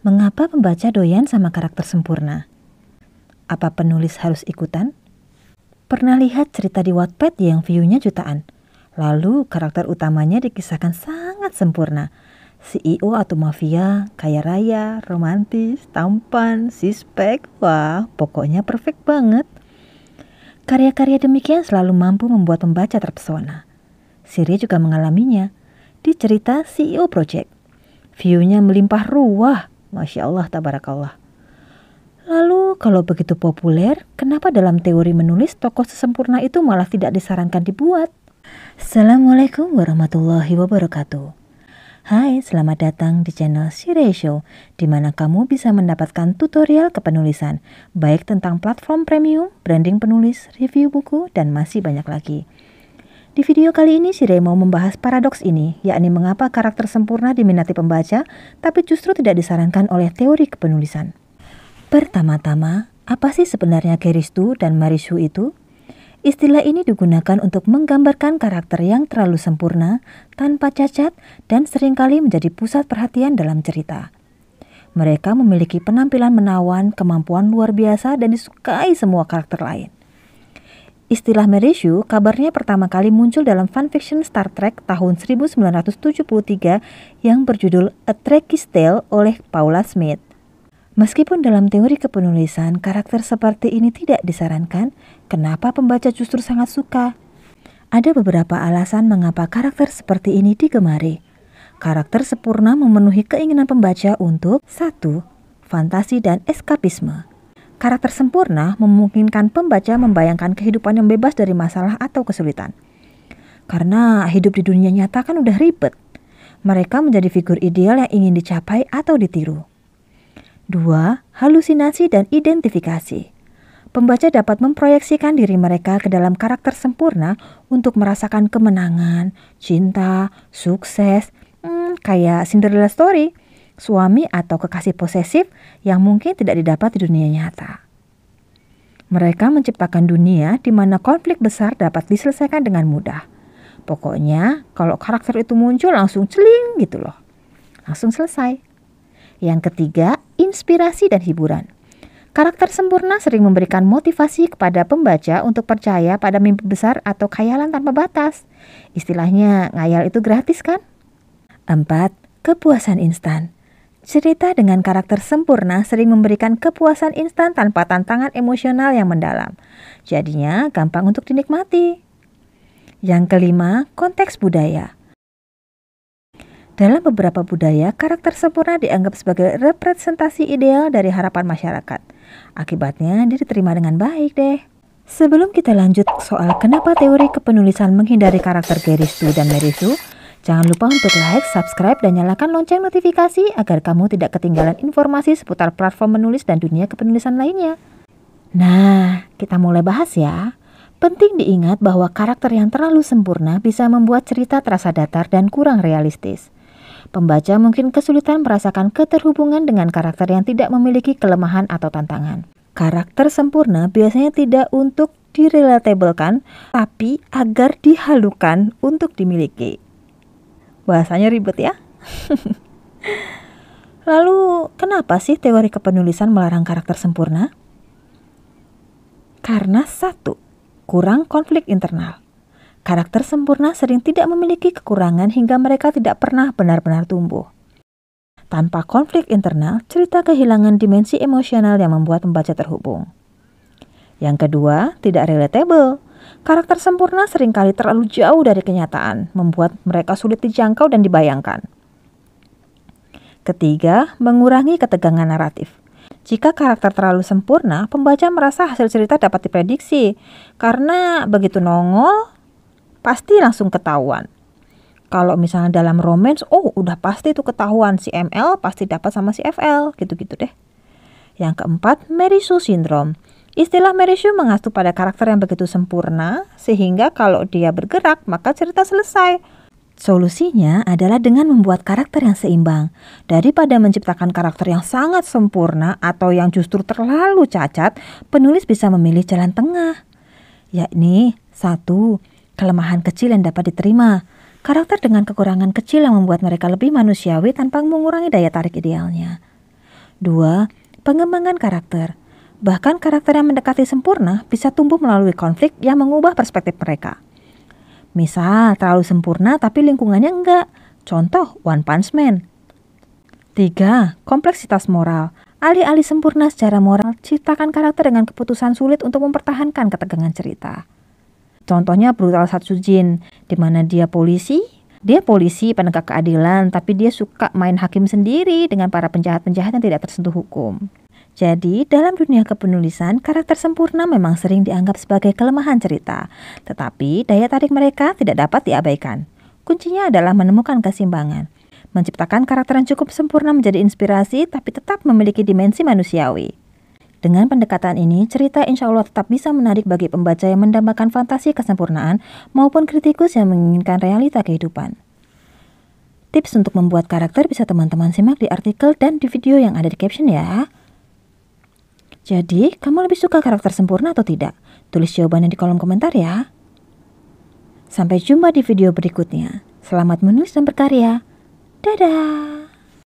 Mengapa pembaca doyan sama karakter sempurna? Apa penulis harus ikutan? Pernah lihat cerita di Wattpad yang view-nya jutaan? Lalu karakter utamanya dikisahkan sangat sempurna. CEO atau mafia, kaya raya, romantis, tampan, sispek, wah pokoknya perfect banget. Karya-karya demikian selalu mampu membuat pembaca terpesona. Siri juga mengalaminya di cerita CEO Project. View-nya melimpah ruah, Masya Allah, tabarakallah. Lalu kalau begitu populer, kenapa dalam teori menulis tokoh sesempurna itu malah tidak disarankan dibuat? Assalamualaikum warahmatullahi wabarakatuh. Hai, selamat datang di channel Sire Show, di mana kamu bisa mendapatkan tutorial kepenulisan, baik tentang platform premium, branding penulis, review buku, dan masih banyak lagi. Di video kali ini Sire mau membahas paradoks ini, yakni mengapa karakter sempurna diminati pembaca, tapi justru tidak disarankan oleh teori kepenulisan. Pertama-tama, apa sih sebenarnya Keristu dan Marisu itu? Istilah ini digunakan untuk menggambarkan karakter yang terlalu sempurna, tanpa cacat, dan seringkali menjadi pusat perhatian dalam cerita. Mereka memiliki penampilan menawan, kemampuan luar biasa, dan disukai semua karakter lain. Istilah Merishu kabarnya pertama kali muncul dalam fanfiction Star Trek tahun 1973 yang berjudul A Trekkies Tale oleh Paula Smith. Meskipun dalam teori kepenulisan karakter seperti ini tidak disarankan, kenapa pembaca justru sangat suka? Ada beberapa alasan mengapa karakter seperti ini digemari. Karakter sempurna memenuhi keinginan pembaca untuk 1. Fantasi dan eskapisme. Karakter sempurna memungkinkan pembaca membayangkan kehidupan yang bebas dari masalah atau kesulitan. Karena hidup di dunia nyata kan udah ribet. Mereka menjadi figur ideal yang ingin dicapai atau ditiru. 2. Halusinasi dan identifikasi. Pembaca dapat memproyeksikan diri mereka ke dalam karakter sempurna untuk merasakan kemenangan, cinta, sukses, kayak Cinderella Story, suami atau kekasih posesif yang mungkin tidak didapat di dunia nyata. Mereka menciptakan dunia di mana konflik besar dapat diselesaikan dengan mudah. Pokoknya kalau karakter itu muncul langsung celing gitu loh. Langsung selesai. Yang ketiga, inspirasi dan hiburan. Karakter sempurna sering memberikan motivasi kepada pembaca untuk percaya pada mimpi besar atau khayalan tanpa batas. Istilahnya ngayal itu gratis kan? 4. Kepuasan instan. Cerita dengan karakter sempurna sering memberikan kepuasan instan tanpa tantangan emosional yang mendalam. Jadinya gampang untuk dinikmati. Yang kelima, konteks budaya. Dalam beberapa budaya, karakter sempurna dianggap sebagai representasi ideal dari harapan masyarakat. Akibatnya, dia diterima dengan baik deh. Sebelum kita lanjut soal kenapa teori kepenulisan menghindari karakter Keristu dan Merisu, jangan lupa untuk like, subscribe, dan nyalakan lonceng notifikasi agar kamu tidak ketinggalan informasi seputar platform menulis dan dunia kepenulisan lainnya. Nah, kita mulai bahas ya. Penting diingat bahwa karakter yang terlalu sempurna bisa membuat cerita terasa datar dan kurang realistis. Pembaca mungkin kesulitan merasakan keterhubungan dengan karakter yang tidak memiliki kelemahan atau tantangan. Karakter sempurna biasanya tidak untuk direlatable-kan, tapi agar dihalukan untuk dimiliki. Bahasanya ribet ya. Lalu, kenapa sih teori kepenulisan melarang karakter sempurna? Karena 1. Kurang konflik internal. Karakter sempurna sering tidak memiliki kekurangan hingga mereka tidak pernah benar-benar tumbuh. Tanpa konflik internal, cerita kehilangan dimensi emosional yang membuat pembaca terhubung. Yang kedua, tidak relatable. Karakter sempurna seringkali terlalu jauh dari kenyataan, membuat mereka sulit dijangkau dan dibayangkan. Ketiga, mengurangi ketegangan naratif. Jika karakter terlalu sempurna, pembaca merasa hasil cerita dapat diprediksi, karena begitu nongol, pasti langsung ketahuan. Kalau misalnya dalam romance, udah pasti itu ketahuan si ML pasti dapat sama si FL, gitu-gitu deh. Yang keempat, Merishu Syndrome. Istilah Merishu mengacu pada karakter yang begitu sempurna, sehingga kalau dia bergerak, maka cerita selesai. Solusinya adalah dengan membuat karakter yang seimbang. Daripada menciptakan karakter yang sangat sempurna atau yang justru terlalu cacat, penulis bisa memilih jalan tengah. Yakni 1. Kelemahan kecil yang dapat diterima. Karakter dengan kekurangan kecil yang membuat mereka lebih manusiawi tanpa mengurangi daya tarik idealnya. 2. Pengembangan karakter. Bahkan karakter yang mendekati sempurna bisa tumbuh melalui konflik yang mengubah perspektif mereka. Misal, terlalu sempurna tapi lingkungannya enggak. Contoh, One Punch Man. 3. Kompleksitas moral. Alih-alih sempurna secara moral, ciptakan karakter dengan keputusan sulit untuk mempertahankan ketegangan cerita. Contohnya Brutal Satsujin, di mana dia polisi penegak keadilan, tapi dia suka main hakim sendiri dengan para penjahat-penjahat yang tidak tersentuh hukum. Jadi, dalam dunia kepenulisan, karakter sempurna memang sering dianggap sebagai kelemahan cerita, tetapi daya tarik mereka tidak dapat diabaikan. Kuncinya adalah menemukan keseimbangan, menciptakan karakter yang cukup sempurna menjadi inspirasi, tapi tetap memiliki dimensi manusiawi. Dengan pendekatan ini, cerita insya Allah tetap bisa menarik bagi pembaca yang mendambakan fantasi kesempurnaan maupun kritikus yang menginginkan realita kehidupan. Tips untuk membuat karakter bisa teman-teman simak di artikel dan di video yang ada di caption ya. Jadi, kamu lebih suka karakter sempurna atau tidak? Tulis jawabannya di kolom komentar ya. Sampai jumpa di video berikutnya. Selamat menulis dan berkarya. Dadah!